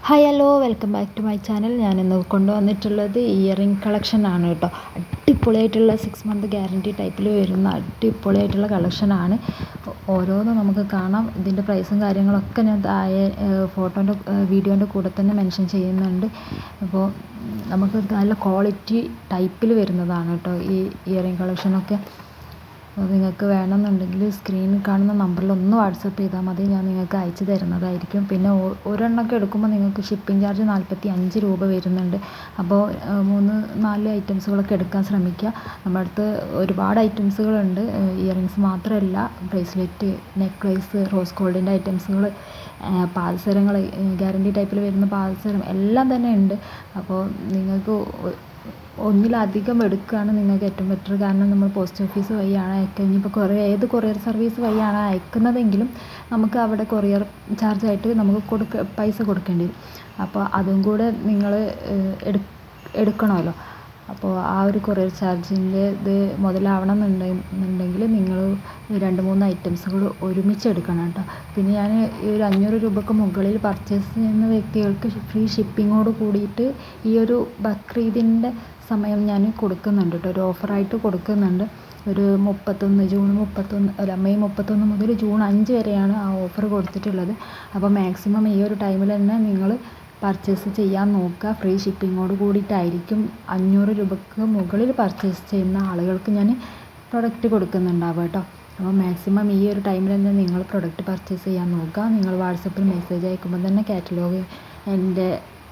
Hi hello welcome back to my channel. ഞാനിന്ന് കൊണ്ടുവന്നിട്ടുള്ളത് earring കളക്ഷനാണ് കേട്ടോ. അടിപൊളിയായിട്ടുള്ള 6 മന്ത് ഗ്യാരണ്ടി ടൈപ്പിൽ വരുന്ന അടിപൊളിയായിട്ടുള്ള കളക്ഷനാണ്. ഓരോന്നും നമുക്ക് കാണാം. ഇതിൻ്റെ പ്രൈസും കാര്യങ്ങളൊക്കെ ഞാൻ താഴെ വീഡിയോൻ്റെ കൂടെ തന്നെ മെൻഷൻ ചെയ്യുന്നുണ്ട്. അപ്പോൾ നമുക്ക് നല്ല ക്വാളിറ്റി ടൈപ്പിൽ വരുന്നതാണ് കേട്ടോ ഈ ഇയറിംഗ് കളക്ഷനൊക്കെ. അപ്പോൾ നിങ്ങൾക്ക് വേണമെന്നുണ്ടെങ്കിൽ സ്ക്രീനിൽ കാണുന്ന നമ്പറിൽ ഒന്ന് വാട്സപ്പ് ചെയ്താൽ മതി, ഞാൻ നിങ്ങൾക്ക് അയച്ചു തരുന്നതായിരിക്കും. പിന്നെ ഒരെണ്ണമൊക്കെ എടുക്കുമ്പോൾ നിങ്ങൾക്ക് ഷിപ്പിംഗ് ചാർജ് 45 രൂപ വരുന്നുണ്ട്. അപ്പോൾ 3-4 ഐറ്റംസുകളൊക്കെ എടുക്കാൻ ശ്രമിക്കുക. നമ്മുടെ അടുത്ത് ഒരുപാട് ഐറ്റംസുകളുണ്ട്. ഇയറിങ്സ് മാത്രമല്ല, ബ്രേസ്ലെറ്റ്, നെക്ലേസ്, റോസ് ഗോൾഡിൻ്റെ ഐറ്റംസുകൾ, പാദസരങ്ങൾ, ഗ്യാരണ്ടി ടൈപ്പിൽ വരുന്ന പാദസരം എല്ലാം തന്നെ ഉണ്ട്. അപ്പോൾ നിങ്ങൾക്ക് ഒന്നിലധികം എടുക്കുകയാണ് നിങ്ങൾക്ക് ഏറ്റവും ബെറ്റർ. കാരണം നമ്മൾ പോസ്റ്റ് ഓഫീസ് വഴിയാണ് അയക്കുക. ഇനിയിപ്പോൾ ഏത് കൊറിയർ സർവീസ് വഴിയാണ് അയക്കുന്നതെങ്കിലും നമുക്ക് അവിടെ കൊറിയർ ചാർജായിട്ട് നമുക്ക് പൈസ കൊടുക്കേണ്ടി വരും. അപ്പോൾ അതും കൂടെ നിങ്ങൾ എടുക്കണമല്ലോ. അപ്പോൾ ആ ഒരു കൊറിയർ ചാർജിൻ്റെ ഇത് മുതലാവണം എന്നുണ്ടെങ്കിൽ നിങ്ങൾ 2-3 ഐറ്റംസുകൾ ഒരുമിച്ച് എടുക്കണം കേട്ടോ. പിന്നെ ഞാൻ ഈ ഒരു 500 രൂപയ്ക്ക് മുകളിൽ പർച്ചേസ് ചെയ്യുന്ന വ്യക്തികൾക്ക് ഫ്രീ ഷിപ്പിങ്ങോട് കൂടിയിട്ട് ഈ ഒരു ബക്രീദിൻ്റെ സമയം ഞാൻ കൊടുക്കുന്നുണ്ട് കേട്ടോ. ഒരു ഓഫറായിട്ട് കൊടുക്കുന്നുണ്ട്. ഒരു മെയ് 31 മുതൽ ജൂൺ 5 വരെയാണ് ആ ഓഫർ കൊടുത്തിട്ടുള്ളത്. അപ്പോൾ മാക്സിമം ഈ ഒരു ടൈമിൽ തന്നെ നിങ്ങൾ പർച്ചേസ് ചെയ്യാൻ നോക്കുക. ഫ്രീ ഷിപ്പിങ്ങോട് കൂടിയിട്ടായിരിക്കും 500 രൂപയ്ക്ക് മുകളിൽ പർച്ചേസ് ചെയ്യുന്ന ആളുകൾക്ക് ഞാൻ പ്രൊഡക്റ്റ് കൊടുക്കുന്നുണ്ടാവുക കേട്ടോ. അപ്പോൾ മാക്സിമം ഈ ഒരു ടൈമിൽ തന്നെ നിങ്ങൾ പ്രൊഡക്റ്റ് പർച്ചേസ് ചെയ്യാൻ നോക്കുക. നിങ്ങൾ വാട്സപ്പിൽ മെസ്സേജ് അയക്കുമ്പോൾ തന്നെ കാറ്റലോഗ് എൻ്റെ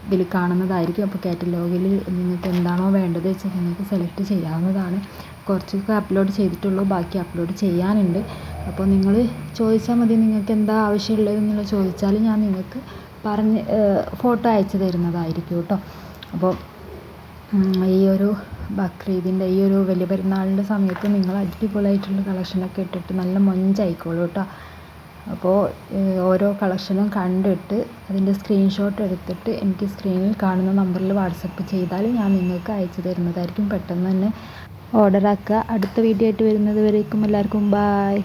ഇതിൽ കാണുന്നതായിരിക്കും. അപ്പോൾ കാറ്റലോഗിൽ നിങ്ങൾക്ക് എന്താണോ വേണ്ടത് വെച്ചാൽ നിങ്ങൾക്ക് സെലക്ട് ചെയ്യാവുന്നതാണ്. കുറച്ചൊക്കെ അപ്ലോഡ് ചെയ്തിട്ടുള്ളൂ, ബാക്കി അപ്ലോഡ് ചെയ്യാനുണ്ട്. അപ്പോൾ നിങ്ങൾ ചോദിച്ചാൽ മതി, നിങ്ങൾക്ക് എന്താ ആവശ്യമുള്ളതെന്നുള്ള ചോദിച്ചാൽ ഞാൻ നിങ്ങൾക്ക് ഫോട്ടോ അയച്ചു തരുന്നതായിരിക്കും കേട്ടോ. അപ്പോൾ ഈ ഒരു ബക്രീദിൻ്റെ ഈ ഒരു വലിയ പെരുന്നാളിൻ്റെ സമയത്ത് നിങ്ങൾ അടിപൊളിയായിട്ടുള്ള കളക്ഷനൊക്കെ ഇട്ടിട്ട് നല്ല മൊഞ്ചായിക്കോളൂ കേട്ടോ. അപ്പോൾ ഓരോ കളക്ഷനും കണ്ടിട്ട് അതിൻ്റെ സ്ക്രീൻഷോട്ട് എടുത്തിട്ട് എനിക്ക് സ്ക്രീനിൽ കാണുന്ന നമ്പറിൽ വാട്സപ്പ് ചെയ്താൽ ഞാൻ നിങ്ങൾക്ക് അയച്ചു തരുന്നതായിരിക്കും. പെട്ടെന്ന് തന്നെ ഓർഡർ ആക്കുക. അടുത്ത വീഡിയോ ആയിട്ട് വരുന്നത് വരേക്കും എല്ലാവർക്കും ബായ്.